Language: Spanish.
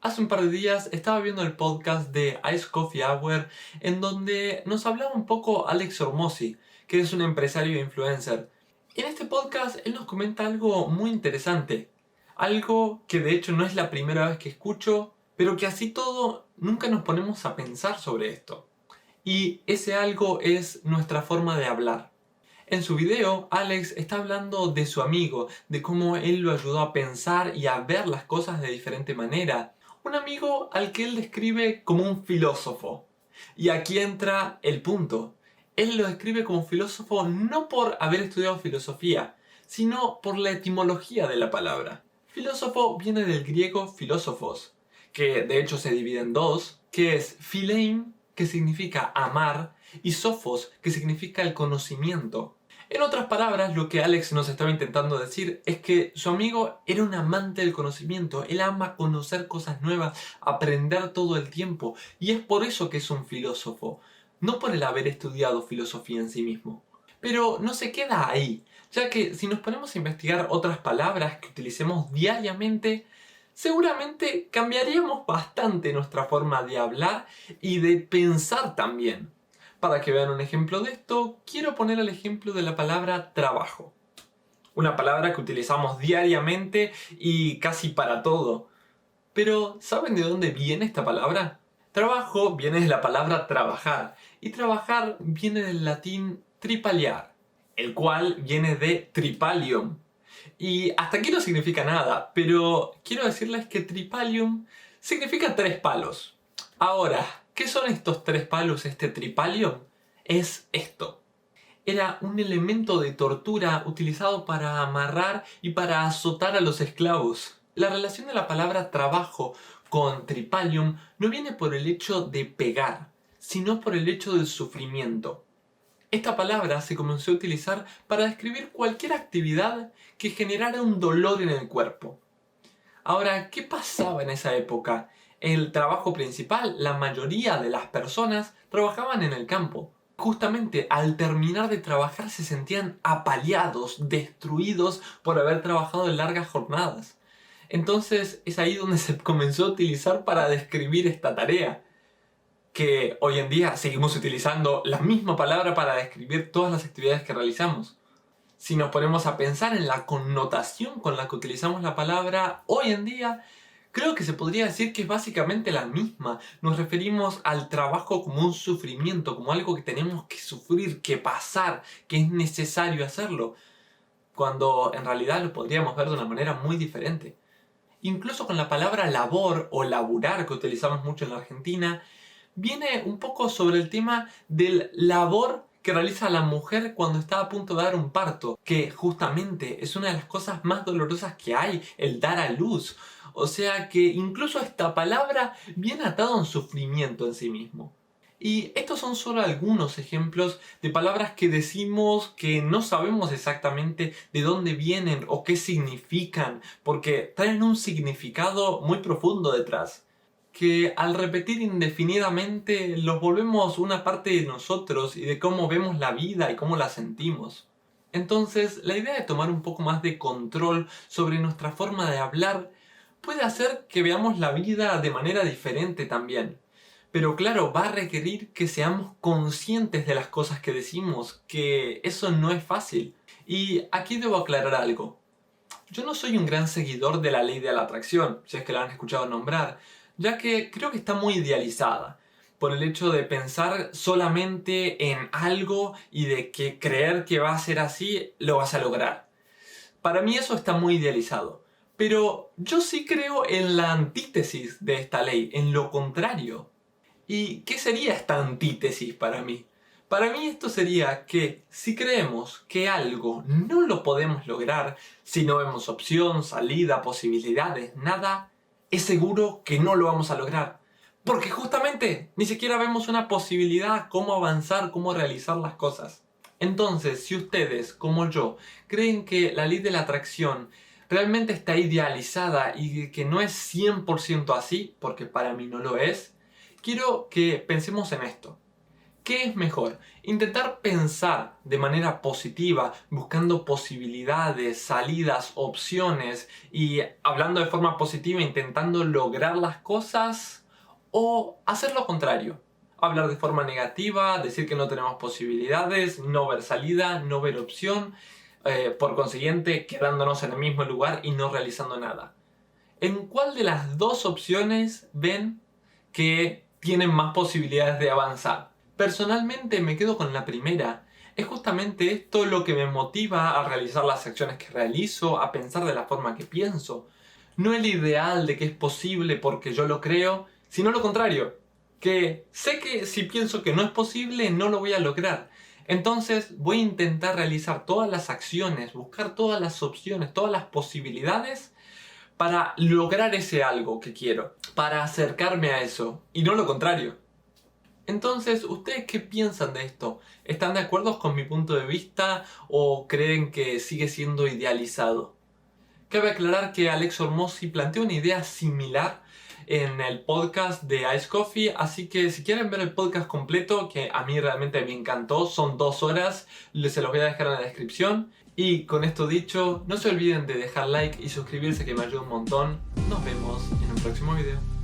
Hace un par de días estaba viendo el podcast de Ice Coffee Hour en donde nos hablaba un poco Alex Hormozzi, que es un empresario e influencer. En este podcast él nos comenta algo muy interesante, algo que de hecho no es la primera vez que escucho, pero que así todo nunca nos ponemos a pensar sobre esto. Y ese algo es nuestra forma de hablar. En su video, Alex está hablando de su amigo, de cómo él lo ayudó a pensar y a ver las cosas de diferente manera. Un amigo al que él describe como un filósofo. Y aquí entra el punto. Él lo describe como filósofo no por haber estudiado filosofía, sino por la etimología de la palabra. Filósofo viene del griego filósofos, que de hecho se divide en dos, que es philein, que significa amar, y sophos, que significa el conocimiento. En otras palabras, lo que Alex nos estaba intentando decir es que su amigo era un amante del conocimiento, él ama conocer cosas nuevas, aprender todo el tiempo, y es por eso que es un filósofo, no por el haber estudiado filosofía en sí mismo. Pero no se queda ahí, ya que si nos ponemos a investigar otras palabras que utilicemos diariamente, seguramente cambiaríamos bastante nuestra forma de hablar y de pensar también. Para que vean un ejemplo de esto, quiero poner el ejemplo de la palabra trabajo. Una palabra que utilizamos diariamente y casi para todo. Pero, ¿saben de dónde viene esta palabra? Trabajo viene de la palabra trabajar, y trabajar viene del latín tripaliar, el cual viene de tripalium. Y hasta aquí no significa nada, pero quiero decirles que tripalium significa tres palos. Ahora, ¿qué son estos tres palos, este tripalium? Es esto. Era un elemento de tortura utilizado para amarrar y para azotar a los esclavos. La relación de la palabra trabajo con tripalium no viene por el hecho de pegar, sino por el hecho del sufrimiento. Esta palabra se comenzó a utilizar para describir cualquier actividad que generara un dolor en el cuerpo. Ahora, ¿qué pasaba en esa época? El trabajo principal, la mayoría de las personas trabajaban en el campo. Justamente al terminar de trabajar se sentían apaleados, destruidos por haber trabajado en largas jornadas. Entonces es ahí donde se comenzó a utilizar para describir esta tarea, que hoy en día seguimos utilizando la misma palabra para describir todas las actividades que realizamos. Si nos ponemos a pensar en la connotación con la que utilizamos la palabra hoy en día, creo que se podría decir que es básicamente la misma. Nos referimos al trabajo como un sufrimiento, como algo que tenemos que sufrir, que pasar, que es necesario hacerlo, cuando en realidad lo podríamos ver de una manera muy diferente. Incluso con la palabra labor o laburar que utilizamos mucho en la Argentina, viene un poco sobre el tema del labor que realiza la mujer cuando está a punto de dar un parto, que justamente es una de las cosas más dolorosas que hay, el dar a luz. O sea que incluso esta palabra viene atada a un sufrimiento en sí mismo. Y estos son solo algunos ejemplos de palabras que decimos que no sabemos exactamente de dónde vienen o qué significan, porque traen un significado muy profundo detrás, que al repetir indefinidamente los volvemos una parte de nosotros y de cómo vemos la vida y cómo la sentimos. Entonces, la idea de tomar un poco más de control sobre nuestra forma de hablar puede hacer que veamos la vida de manera diferente también. Pero claro, va a requerir que seamos conscientes de las cosas que decimos, que eso no es fácil. Y aquí debo aclarar algo. Yo no soy un gran seguidor de la ley de la atracción, si es que la han escuchado nombrar, ya que creo que está muy idealizada, por el hecho de pensar solamente en algo y de que creer que va a ser así, lo vas a lograr. Para mí eso está muy idealizado, pero yo sí creo en la antítesis de esta ley, en lo contrario. ¿Y qué sería esta antítesis para mí? Para mí esto sería que si creemos que algo no lo podemos lograr, si no vemos opción, salida, posibilidades, nada, es seguro que no lo vamos a lograr. Porque justamente ni siquiera vemos una posibilidad, cómo avanzar, cómo realizar las cosas. Entonces, si ustedes, como yo, creen que la ley de la atracción realmente está idealizada y que no es 100% así, porque para mí no lo es, quiero que pensemos en esto. ¿Qué es mejor? Intentar pensar de manera positiva, buscando posibilidades, salidas, opciones y hablando de forma positiva, intentando lograr las cosas, o hacer lo contrario. Hablar de forma negativa, decir que no tenemos posibilidades, no ver salida, no ver opción, por consiguiente quedándonos en el mismo lugar y no realizando nada. ¿En cuál de las dos opciones ven que tienen más posibilidades de avanzar? Personalmente me quedo con la primera. Es justamente esto lo que me motiva a realizar las acciones que realizo, a pensar de la forma que pienso. No el ideal de que es posible porque yo lo creo, sino lo contrario. Que sé que si pienso que no es posible, no lo voy a lograr. Entonces voy a intentar realizar todas las acciones, buscar todas las opciones, todas las posibilidades para lograr ese algo que quiero, para acercarme a eso, y no lo contrario. Entonces, ¿ustedes qué piensan de esto? ¿Están de acuerdo con mi punto de vista o creen que sigue siendo idealizado? Cabe aclarar que Alex Hormozi planteó una idea similar en el podcast de Ice Coffee, así que si quieren ver el podcast completo, que a mí realmente me encantó, son 2 horas, se los voy a dejar en la descripción. Y con esto dicho, no se olviden de dejar like y suscribirse que me ayuda un montón. Nos vemos en un próximo video.